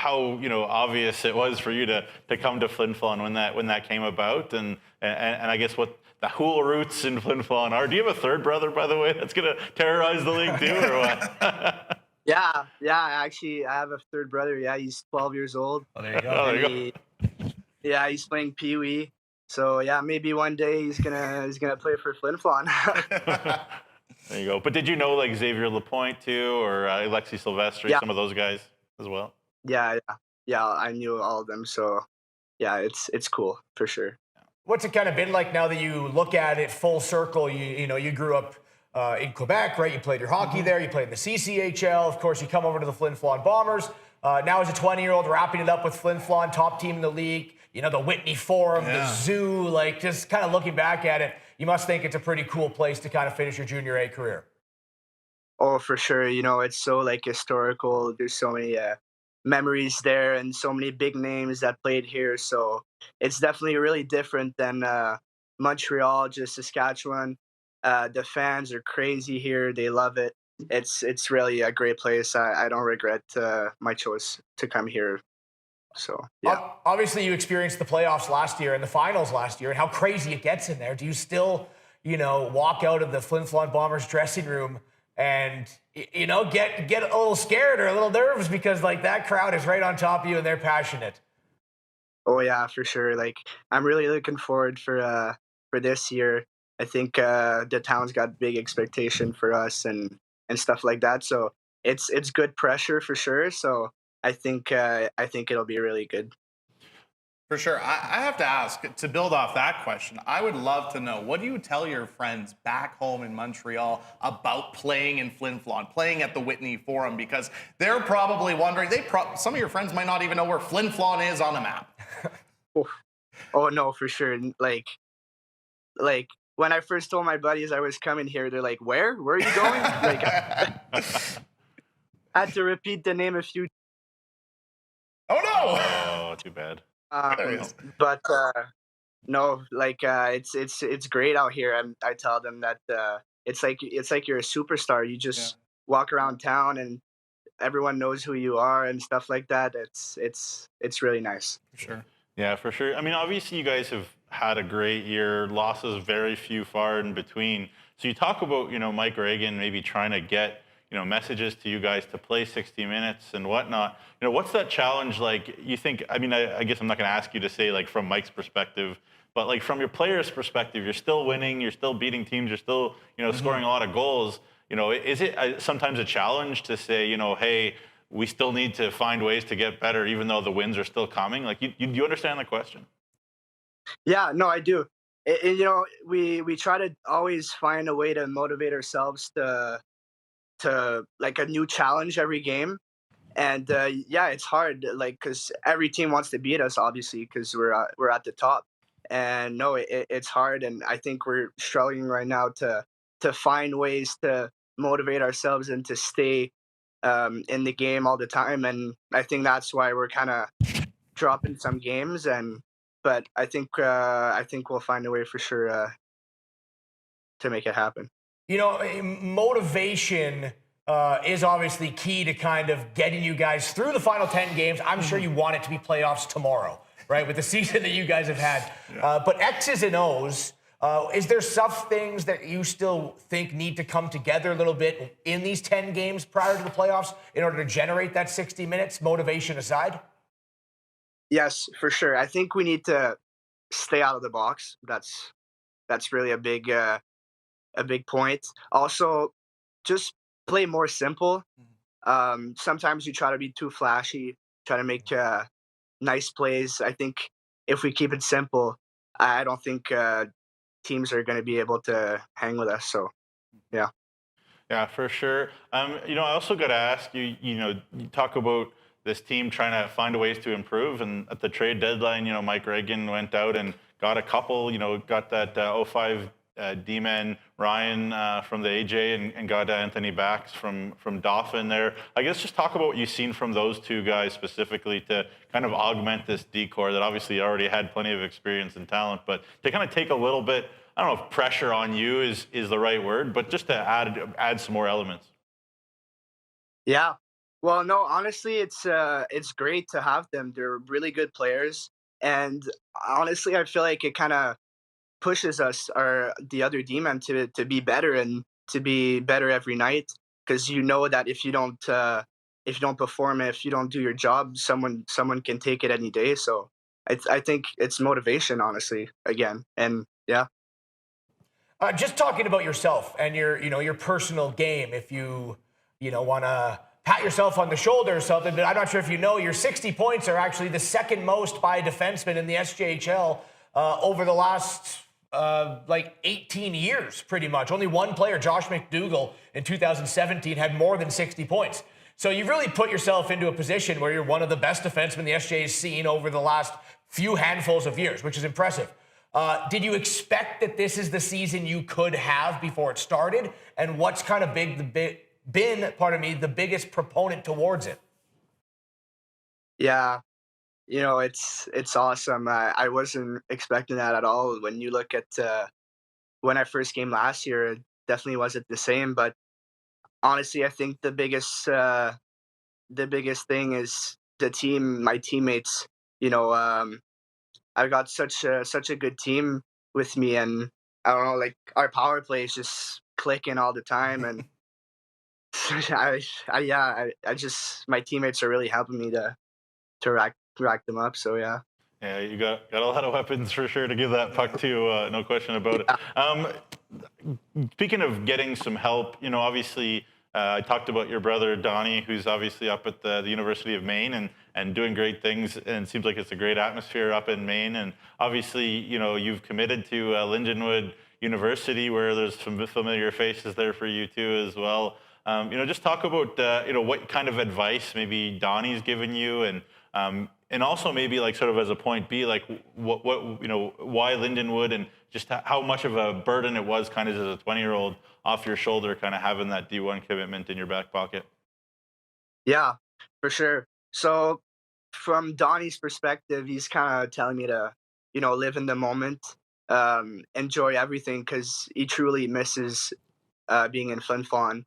obvious it was for you to come to Flin Flon when that came about, and I guess what the Houle roots in Flin Flon are. Do you have a third brother, by the way, that's gonna terrorize the league too, or what? Yeah. Actually, I have a third brother. Yeah, he's 12 years old. Oh, there you go. Yeah, he's playing Pee Wee. So yeah, maybe one day he's gonna play for Flin Flon. There you go. But did you know like Xavier Lapointe too, or Alexis Silvestri, some of those guys as well? Yeah. I knew all of them. So yeah, it's cool for sure. What's it kind of been like now that you look at it full circle? You grew up in Quebec, right? You played your hockey there. You played in the CCHL. Of course, you come over to the Flin Flon Bombers. Now as a 20-year-old, wrapping it up with Flin Flon, top team in the league. The Whitney Forum, the zoo, like just kind of looking back at it, you must think it's a pretty cool place to kind of finish your junior A career. Oh, for sure. It's so like historical. There's so many memories there and so many big names that played here. So it's definitely really different than Montreal, just Saskatchewan. The fans are crazy here. They love it. It's really a great place. I don't regret my choice to come here. So, yeah. Obviously, you experienced the playoffs last year and the finals last year and how crazy it gets in there. Do you still, walk out of the Flin Flon Bombers dressing room and, get a little scared or a little nervous because, like, that crowd is right on top of you and they're passionate? Oh, yeah, for sure. Like, I'm really looking forward for this year. I think the town's got big expectation for us and stuff like that. So it's good pressure for sure. So I think it'll be really good. For sure. I have to ask, to build off that question, I would love to know, what do you tell your friends back home in Montreal about playing in Flin Flon, playing at the Whitney Forum? Because they're probably wondering, some of your friends might not even know where Flin Flon is on a map. Oh no, for sure. Like when I first told my buddies I was coming here, they're like, where are you going? Like, I had to repeat the name a few. Oh no! Oh, too bad. But no, like it's great out here. I tell them that it's like you're a superstar. You just walk around town and everyone knows who you are and stuff like that. It's really nice. For sure. Yeah, for sure. I mean, obviously you guys have had a great year, losses very few far in between. So you talk about, Mike Reagan maybe trying to get, messages to you guys to play 60 minutes and whatnot. What's that challenge like? You think, I mean, I guess I'm not going to ask you to say like from Mike's perspective, but like from your players' perspective, you're still winning, you're still beating teams, you're still, scoring a lot do goals. Is it sometimes a challenge to say, hey, we still need to find ways to get better even though the wins are still coming? Like, do you understand the question? Yeah, no, I do. We try to always find a way to motivate ourselves to like a new challenge every game. And it's hard, like, because every team wants to beat us, obviously, because we're at the top. And no, it's hard, and I think we're struggling right now to find ways to motivate ourselves and to stay in the game all the time. And I think that's why we're kind of dropping some games. But I think we'll find a way for sure to make it happen. Motivation is obviously key to kind of getting you guys through the final 10 games. I'm sure you want it to be playoffs tomorrow, right, with the season that you guys have had. But X's and O's, is there some things that you still think need to come together a little bit in these 10 games prior to the playoffs in order to generate that 60 minutes, motivation aside? Yes, for sure. I think we need to stay out of the box. That's really a big point. Also, just play more simple. Sometimes you try to be too flashy, try to make nice plays. I think if we keep it simple, I don't think teams are going to be able to hang with us. So, yeah. Yeah, for sure. I also got to ask you, you talk about this team trying to find ways to improve. And at the trade deadline, Mike Reagan went out and got a couple, got that 05 D-man Ryan from the AJ and got Anthony Bax from Dauphin there. I guess just talk about what you've seen from those two guys specifically to kind of augment this D-core that obviously already had plenty of experience and talent, but to kind of take a little bit, I don't know if pressure on you is the right word, but just to add some more elements. Yeah. Well, no, honestly, it's great to have them. They're really good players. And honestly, I feel like it kind of pushes us, or the other D-men, to be better and to be better every night. Because that if you don't perform, if you don't do your job, someone can take it any day. So I think it's motivation, honestly, again. And yeah. Just talking about yourself and your personal game, if you want to pat yourself on the shoulder or something, but I'm not sure if your 60 points are actually the second most by a defenseman in the SJHL over the last 18 years, pretty much. Only one player, Josh McDougall, in 2017 had more than 60 points. So you've really put yourself into a position where you're one of the best defensemen the SJ has seen over the last few handfuls of years, which is impressive. Did you expect that this is the season you could have before it started? And what's kind of been the biggest proponent towards it? Yeah, it's awesome. I wasn't expecting that at all. When you look at when I first came last year, it definitely wasn't the same. But honestly, I think the biggest thing is the team, my teammates. I've got such a good team with me, and I don't know, like, our power play is just clicking all the time, and I just, my teammates are really helping me to rack them up. So yeah. Yeah, you got a lot of weapons for sure to give that puck to, no question about it. Speaking of getting some help, obviously I talked about your brother Donnie, who's obviously up at the University of Maine, and and doing great things. And it seems like it's a great atmosphere up in Maine. And obviously, you've committed to Lindenwood University, where there's some familiar faces there for you too as well. Just talk about what kind of advice maybe Donnie's given you, and also maybe like sort of as a point B, like what why Lindenwood, and just how much of a burden it was kind of as a 20-year-old off your shoulder, kind of having that D1 commitment in your back pocket. Yeah, for sure. So from Donnie's perspective, he's kind of telling me to, live in the moment, enjoy everything, because he truly misses being in Flin Flon.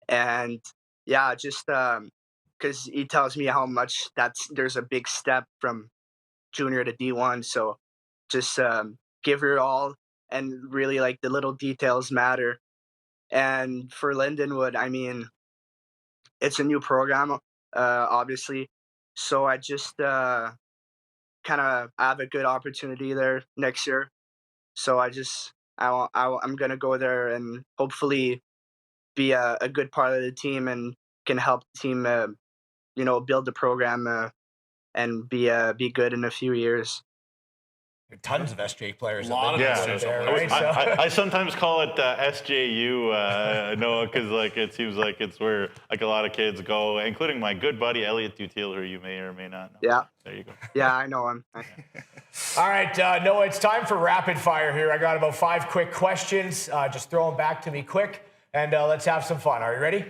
And yeah, just because he tells me how much there's a big step from junior to D1. So just give your all, and really like the little details matter. And for Lindenwood, I mean, it's a new program, obviously. So I just kind of have a good opportunity there next year. So I'm going to go there and hopefully be a good part of the team, and can help the team, build the program and be good in a few years. Tons of SJ players. A lot of SJ there, players. right? I sometimes call it SJU, Noah, because like it seems like it's where like a lot of kids go, including my good buddy Elliot Dutil, who you may or may not know. Yeah. There you go. Yeah, I know him. All right, Noah, it's time for rapid fire here. I got about 5 quick questions. Just throw them back to me quick, and let's have some fun. Are you ready?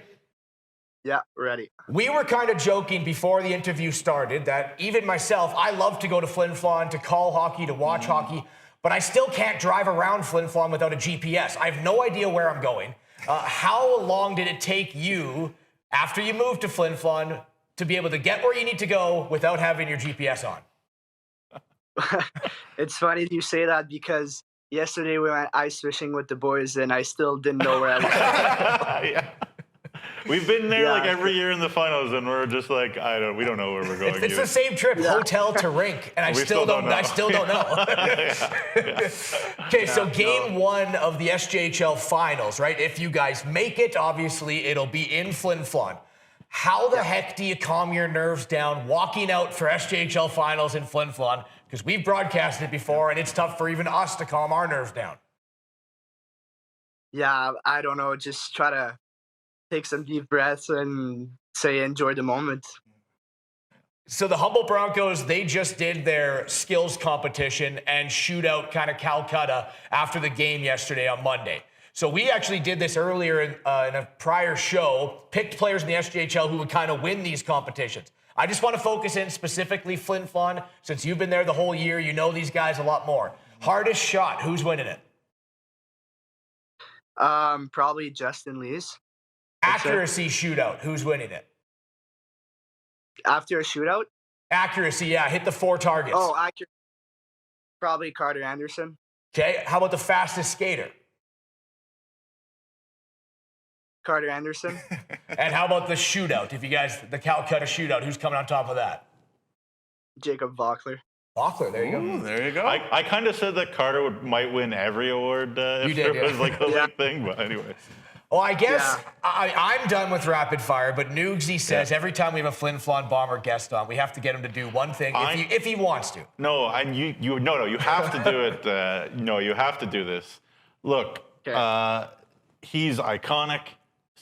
Yeah, ready. We were kind of joking before the interview started that even myself, I love to go to Flin Flon to call hockey, to watch hockey, but I still can't drive around Flin Flon without a GPS. I have no idea where I'm going. How long did it take you, after you moved to Flin Flon, to be able to get where you need to go without having your GPS on? It's funny you say that, because yesterday we went ice fishing with the boys, and I still didn't know where I was. Yeah. We've been there like every year in the finals, and we're just like, we don't know where we're going. It's the same trip, hotel to rink, and I still don't know. Okay, so game 1 of the SJHL finals, right? If you guys make it, obviously it'll be in Flin Flon. How the heck do you calm your nerves down walking out for SJHL finals in Flin Flon? Because we've broadcasted it before, and it's tough for even us to calm our nerves down. Yeah, I don't know. Just try to take some deep breaths and say enjoy the moment. So the Humboldt Broncos, they just did their skills competition and shootout kind of Calcutta after the game yesterday on Monday. So we actually did this earlier in a prior show, picked players in the SJHL who would kind of win these competitions. I just want to focus in specifically Flin Flon. Since you've been there the whole year, you know these guys a lot more. Hardest shot, who's winning it? Probably Justin Lees. Accuracy shootout, who's winning it? After a shootout? Accuracy, yeah, hit the 4 targets. Oh, accuracy. Probably Carter Anderson. Okay, how about the fastest skater? Carter Anderson. And how about the shootout? If you guys, the Calcutta shootout, who's coming on top of that? Jacob Vockler. Vockler, there you go. Ooh, there you go. I kind of said that Carter might win every award if there was like a league thing, but anyway. Well, I guess I'm done with rapid fire, but Nugsy says every time we have a Flin Flon Bomber guest on, we have to get him to do one thing if he wants to. No, and you have to do it. You have to do this. Look, he's iconic.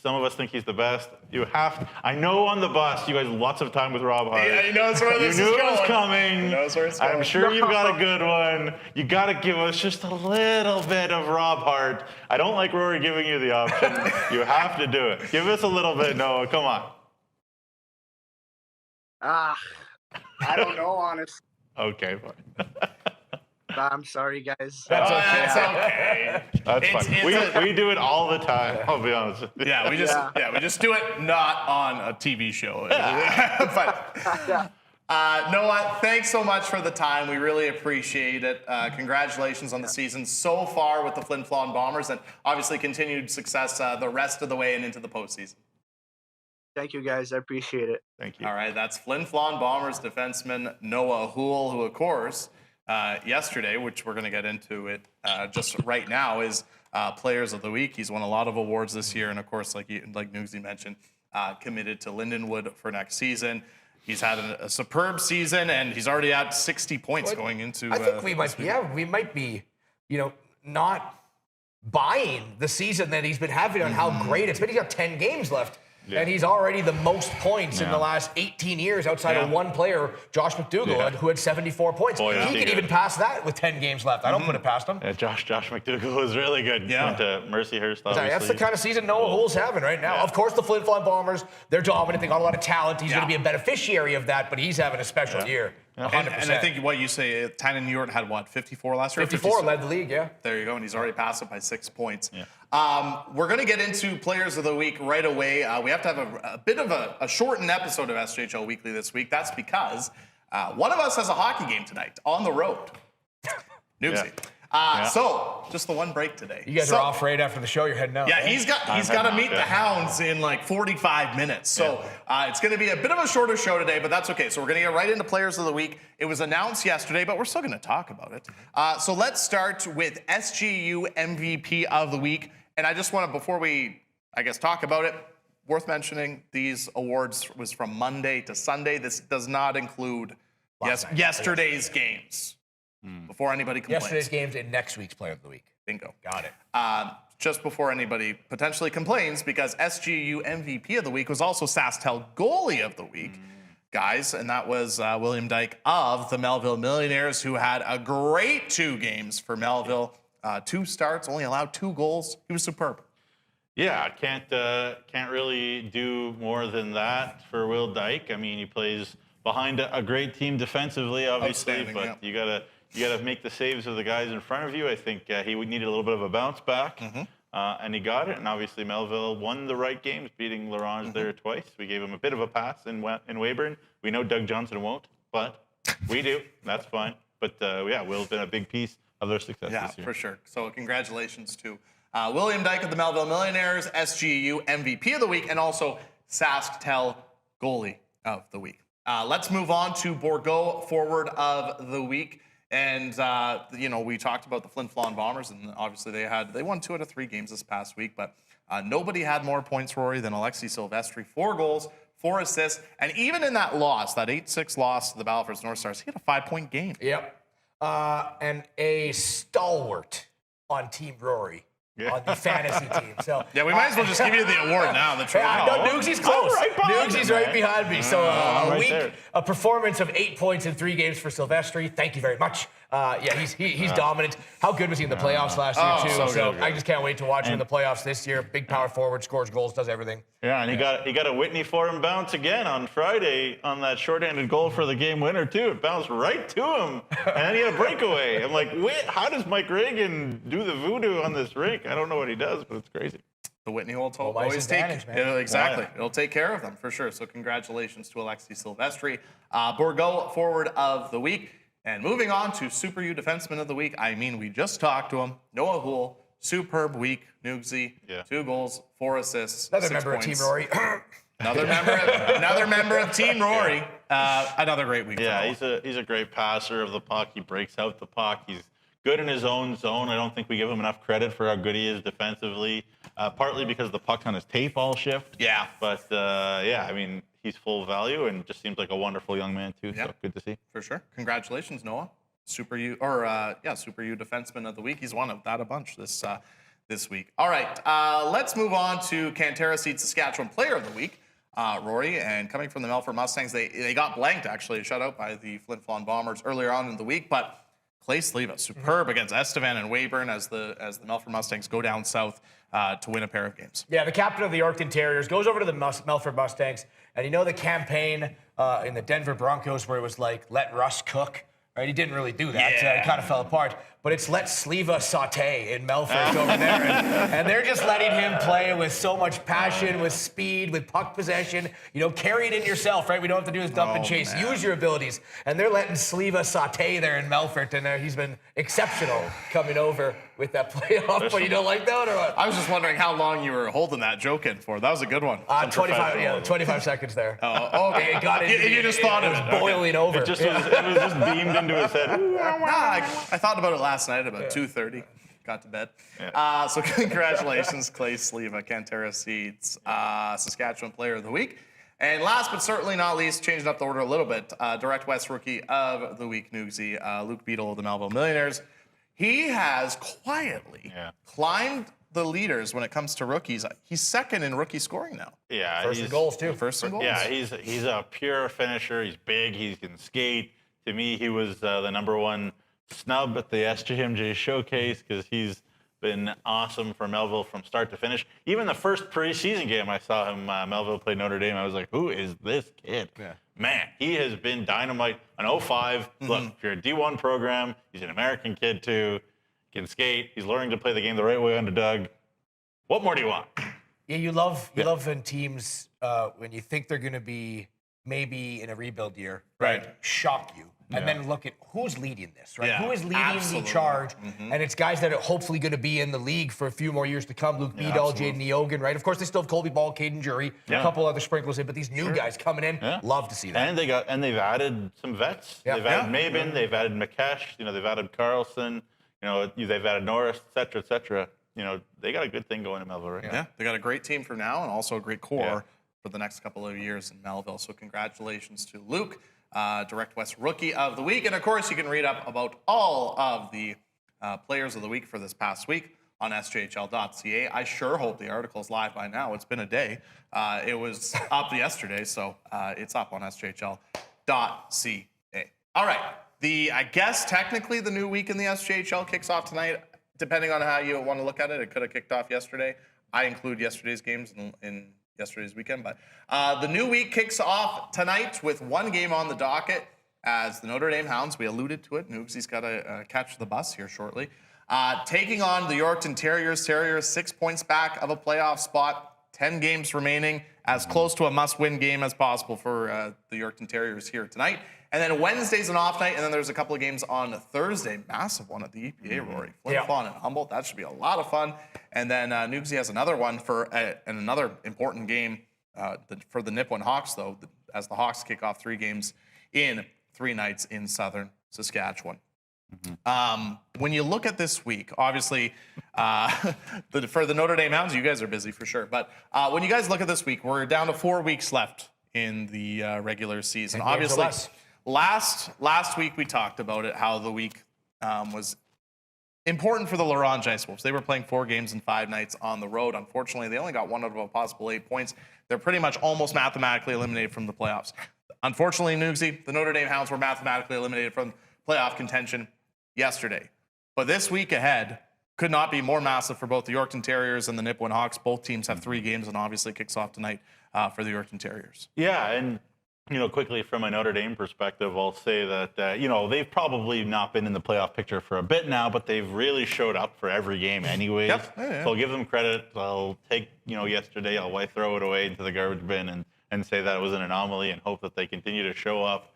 Some of us think he's the best. You have to. I know on the bus, you guys had lots of time with Rob Hart. Yeah, he knows where this is going. You knew it was coming. coming. He knows where it's going. I'm sure you've got a good one. You got to give us just a little bit of Rob Hart. I don't like Rory giving you the option. You have to do it. Give us a little bit, Noah. Come on. I don't know, honestly. Okay, fine. I'm sorry, guys. That's okay. That's fine. We do it all the time, I'll be honest with you. Yeah, we just do it not on a TV show. But Noah, thanks so much for the time. We really appreciate it. Congratulations on the season so far with the Flin Flon Bombers, and obviously continued success the rest of the way and into the postseason. Thank you, guys. I appreciate it. Thank you. All right, that's Flin Flon Bombers defenseman Noah Houle, who, of course, yesterday, which we're going to get into it just right now, is Players of the Week. He's won a lot of awards this year, and of course, like Nugsy mentioned, committed to Lindenwood for next season. He's had a superb season, and he's already at 60 points going into. I think we might be, not buying the season that he's been having on how great it's been. He's got 10 games left. Yeah. And he's already the most points in the last 18 years outside of one player, Josh McDougall, who had 74 points. He could even pass that with 10 games left. I don't put it past him. Yeah, Josh McDougall was really good. Yeah. Went to Mercyhurst, obviously. That's the kind of season Noah Houle's having right now. Yeah. Of course, the Flin Flon Bombers, they're dominant. They got a lot of talent. He's going to be a beneficiary of that, but he's having a special year. 100%. And I think what you say, Tynan York had 54 last year? 54 led the league, yeah. There you go, and he's already passed it by 6 points. Yeah. We're going to get into Players of the Week right away. We have to have a bit of a shortened episode of SJHL Weekly this week. That's because one of us has a hockey game tonight on the road. Nukes. So, just the one break today. You guys are off right after the show. You're heading out. Yeah, he's got to meet the Hounds in like 45 minutes. So it's going to be a bit of a shorter show today, but that's okay. So we're going to get right into Players of the Week. It was announced yesterday, but we're still going to talk about it. So let's start with SGU MVP of the Week. And I just want to, before we, talk about it, worth mentioning, these awards was from Monday to Sunday. This does not include yesterday's games. Before anybody complains. Yesterday's games and next week's Player of the Week. Bingo. Got it. Just before anybody potentially complains, because SGU MVP of the Week was also SaskTel Goalie of the Week, guys, and that was William Dyke of the Melville Millionaires, who had a great 2 games for Melville. 2 starts, only allowed 2 goals. He was superb. Yeah, can't really do more than that for Will Dyke. I mean, he plays behind a great team defensively, obviously, but you gotta make the saves of the guys in front of you. I think he would need a little bit of a bounce back, and he got it. And obviously, Melville won the right games, beating L'Orange there twice. We gave him a bit of a pass in Weyburn. We know Doug Johnson won't, but we do. That's fine. But Will's been a big piece of their success this year. Yeah, for sure. So congratulations to William Dyke of the Melville Millionaires, SGU MVP of the Week, and also SaskTel Goalie of the Week. Let's move on to Bourgault Forward of the Week. And, we talked about the Flin Flon Bombers, and obviously they won 2 out of 3 games this past week, but nobody had more points, Rory, than Alexi Silvestri. 4 goals, 4 assists, and even in that loss, that 8-6 loss to the Battleford North Stars, he had a 5-point game. Yep. And a stalwart on Team Rory. On the fantasy team. So we might as well just give you the award now. Nukesy's close. Nukesy's right behind me. So a performance of 8 points in 3 games for Silvestri. Thank you very much. He's dominant. How good was he in the playoffs last year too? So I just can't wait to watch him in the playoffs this year. Big power forward, scores goals, does everything. Yeah, and he got a Whitney Fordham bounce again on Friday on that shorthanded goal for the game winner too. It bounced right to him, and then he had a breakaway. I'm like, wait, how does Mike Reagan do the voodoo on this rink? I don't know what he does, but it's crazy. The Whitney Hole always it'll take care of them for sure. So congratulations to Alexi Silvestri, Bourgault Forward of the Week. And moving on to Super U Defenseman of the Week. We just talked to him. Noah Houle, superb week. Nugsy, 2 goals, 4 assists. Another 6 member points. of Team Rory. Another member of Team Rory. Another great week. Yeah, he's a great passer of the puck. He breaks out the puck. He's good in his own zone. I don't think we give him enough credit for how good he is defensively. Partly because the puck's on his tape all shift. Yeah. But he's full value and just seems like a wonderful young man too. So good to see. For sure. Congratulations, Noah. Super U Defenseman of the Week. He's won a bunch this week. All right, let's move on to Cantera Seed Saskatchewan Player of the Week, Rory. And coming from the Melfort Mustangs, they got blanked actually, shut out by the Flin Flon Bombers earlier on in the week, but Clay Sleva, superb against Estevan and Weyburn as the Melfort Mustangs go down south to win a pair of games. Yeah, the captain of the Yorkton Terriers goes over to the Melfort Mustangs, and the campaign in the Denver Broncos where it was like, let Russ cook, right? He didn't really do that. It kind of fell apart. But it's let Sleva saute in Melfort over there. And they're just letting him play with so much passion, with speed, with puck possession. Carry it in yourself, right? We don't have to do his dump and chase. Man. Use your abilities. And they're letting Sleva saute there in Melfort. And he's been exceptional coming over with that playoff. But you don't like that or what? I was just wondering how long you were holding that joke in for. That was a good one. 25 seconds there. Oh, okay. It got it. You just thought it was boiling over. It was just beamed into his head. I thought about it last night about 2:30. Got to bed. Yeah. So congratulations, Clay Sleva, Cantera Seeds, Saskatchewan Player of the Week. And last but certainly not least, changing up the order a little bit, Direct West Rookie of the Week, Nugsy, Luke Beadle of the Melville Millionaires. He has quietly climbed the leaders when it comes to rookies. He's second in rookie scoring now. Yeah, First in goals, too. First in goals. Yeah, he's a pure finisher. He's big. He can skate. To me, he was the #1 snub at the SJMJ Showcase because he's been awesome for Melville from start to finish. Even the first preseason game I saw him, Melville played Notre Dame, I was like, who is this kid? Yeah. Man, he has been dynamite. An 05. Look, if you're a D1 program, he's an American kid too. He can skate. He's learning to play the game the right way under Doug. What more do you want? Yeah, you love when teams, when you think they're going to be maybe in a rebuild year, right? Shock you. And then look at who's leading this, right? Who is leading the charge? And it's guys that are hopefully going to be in the league for a few more years to come. Luke Beadle, Jaden Neogan, right? Of course, they still have Colby Ball, Caden Jury, a couple other sprinkles in, but these new guys coming in, love to see that. And they've added some vets. They've added Mabin, they've added McKesh, they've added Carlson, they've added Norris, et cetera, et cetera. They got a good thing going in Melville right now. Yeah, they got a great team for now and also a great core for the next couple of years in Melville. So congratulations to Luke, Direct West Rookie of the Week. And of course, you can read up about all of the players of the week for this past week on SJHL.ca. I sure hope the article is live by now. It's been a day. It was up yesterday, so it's up on SJHL.ca. All right. I guess technically the new week in the SJHL kicks off tonight. Depending on how you want to look at it, it could have kicked off yesterday. I include yesterday's games in yesterday's weekend. But the new week kicks off tonight with one game on the docket as the Notre Dame Hounds, we alluded to it, Noogsy's got to catch the bus here shortly, taking on the Yorkton Terriers. Terriers 6 points back of a playoff spot, 10 games remaining, as close to a must-win game as possible for the Yorkton Terriers here tonight. And then Wednesday's an off night, and then there's a couple of games on Thursday. Massive one at the EPA, Rory. Flin, Flon, and Humboldt. That should be a lot of fun. And then Nugsy has another one for another important game for the Nipawin Hawks, though, as the Hawks kick off 3 games in 3 nights in southern Saskatchewan. When you look at this week, obviously, for the Notre Dame Hounds, you guys are busy for sure. But when you guys look at this week, we're down to 4 weeks left in the regular season. Obviously, last week we talked about it, how the week was important for the L'Orange Ice Wolves. They were playing 4 games in 5 nights on the road. Unfortunately, they only got 1 out of a possible 8 points. They're pretty much almost mathematically eliminated from the playoffs. Unfortunately, Nugsy, the Notre Dame Hounds were mathematically eliminated from playoff contention yesterday. But this week ahead could not be more massive for both the Yorkton Terriers and the Nipawin Hawks. Both teams have 3 games, and obviously kicks off tonight for the Yorkton Terriers. Yeah, and quickly from a Notre Dame perspective, I'll say that they've probably not been in the playoff picture for a bit now, but they've really showed up for every game anyways. Yep. Yeah. So I'll give them credit. I'll take yesterday, I'll throw it away into the garbage bin and say that it was an anomaly and hope that they continue to show up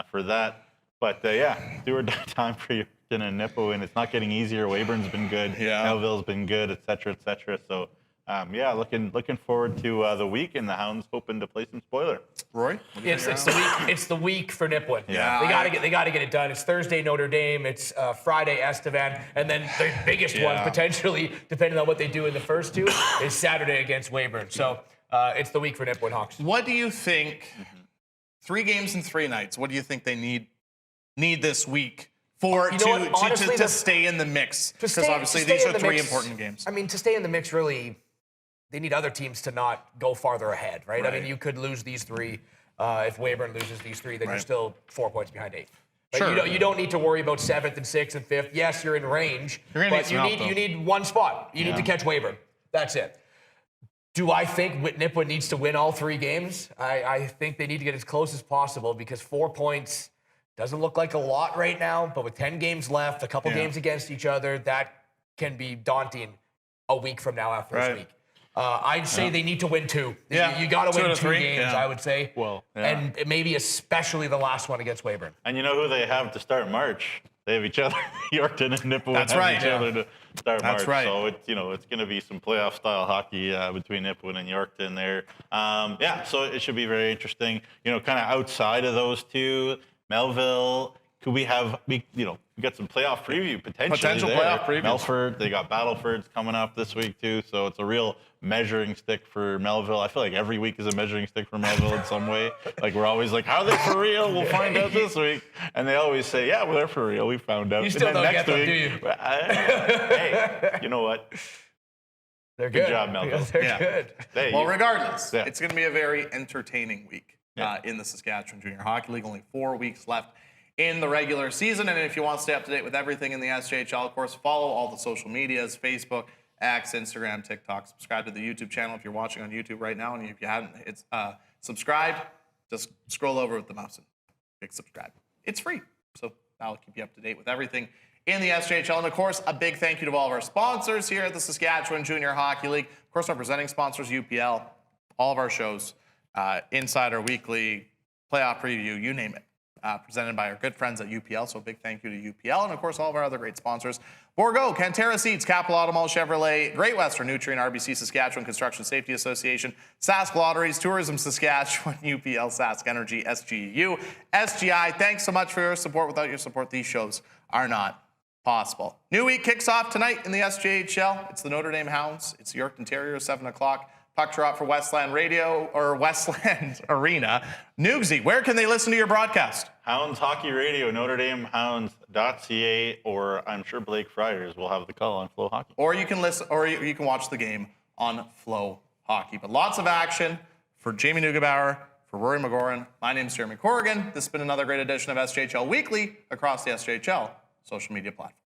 for that. But do or die time for Yorkton and Nipawin. It's not getting easier. Weyburn's been good. Melville's been good, et cetera, et cetera. So looking forward to the week, and the Hounds hoping to play some spoiler. Roy, it's the week. It's the week for Nipawin. Yeah, they got to get it done. It's Thursday Notre Dame. It's Friday Estevan, and then the biggest one potentially, depending on what they do in the first 2, is Saturday against Weyburn. So it's the week for Nipawin Hawks. What do you think? 3 games in 3 nights. What do you think they need this week to stay in the mix? Because obviously these are 3 important games. I mean, to stay in the mix, really, they need other teams to not go farther ahead, right? I mean, you could lose these 3. If Weyburn loses these 3, then you're still 4 points behind 8th. Sure. You don't need to worry about 7th and 6th and 5th. Yes, you're in range, but you need one spot. You need to catch Weyburn. That's it. Do I think Nipawin needs to win all 3 games? I think they need to get as close as possible, because 4 points doesn't look like a lot right now, but with 10 games left, a couple games against each other, that can be daunting a week from now after this week. I'd say they need to win 2. You got to win 2 games, I would say. Well, and maybe especially the last one against Weyburn. And you know who they have to start March? They have each other. Yorkton and Nipawin have each other to start March. So it's it's going to be some playoff style hockey between Nipawin and Yorkton there. So it should be very interesting. Kind of outside of those 2, Melville. Could we have we got some playoff preview potentially. Potential there. playoff previews. Melford, they got Battlefords coming up this week too, so it's a real measuring stick for Melville. I feel like every week is a measuring stick for Melville in some way. Like we're always like, how are they for real? We'll find out this week. And they always say, yeah, well, they're for real. We found out. You still and then don't next get them, week, do you? Hey, you know what? They're good. Good job, Melville. Yeah, they're good. Hey, Well, regardless, Yeah. it's going to be a very entertaining week Yeah. in the Saskatchewan Junior Hockey League. Only 4 weeks left in the regular season. And if you want to stay up to date with everything in the SJHL, of course, follow all the social medias, Facebook, X, Instagram, TikTok. Subscribe to the YouTube channel if you're watching on YouTube right now. And if you haven't subscribed, just scroll over with the mouse and click subscribe. It's free. So that'll keep you up to date with everything in the SJHL. And of course, a big thank you to all of our sponsors here at the Saskatchewan Junior Hockey League. Of course, our presenting sponsors, UPL, all of our shows, Insider Weekly, Playoff Preview, you name it, presented by our good friends at UPL. So a big thank you to UPL. And of course, all of our other great sponsors, Borgo, Cantera Seeds, Capital Automall Chevrolet, Great Western Nutrient, RBC Saskatchewan Construction Safety Association, Sask Lotteries, Tourism Saskatchewan, UPL, Sask Energy, SGU, SGI. Thanks so much for your support. Without your support, these shows are not possible. New week kicks off tonight in the SJHL. It's the Notre Dame Hounds. It's the Yorkton Terriers, 7 o'clock. Puck drop for Westland Radio or Westland Arena. Nukesy, where can they listen to your broadcast? Hounds Hockey Radio, Notre Dame Hounds.ca, or I'm sure Blake Friars will have the call on Flow Hockey. Or you can listen, or you can watch the game on Flow Hockey. But lots of action for Jamie Neugebauer, for Rory McGouran. My name is Jeromy Corrigan. This has been another great edition of SJHL Weekly across the SJHL social media platforms.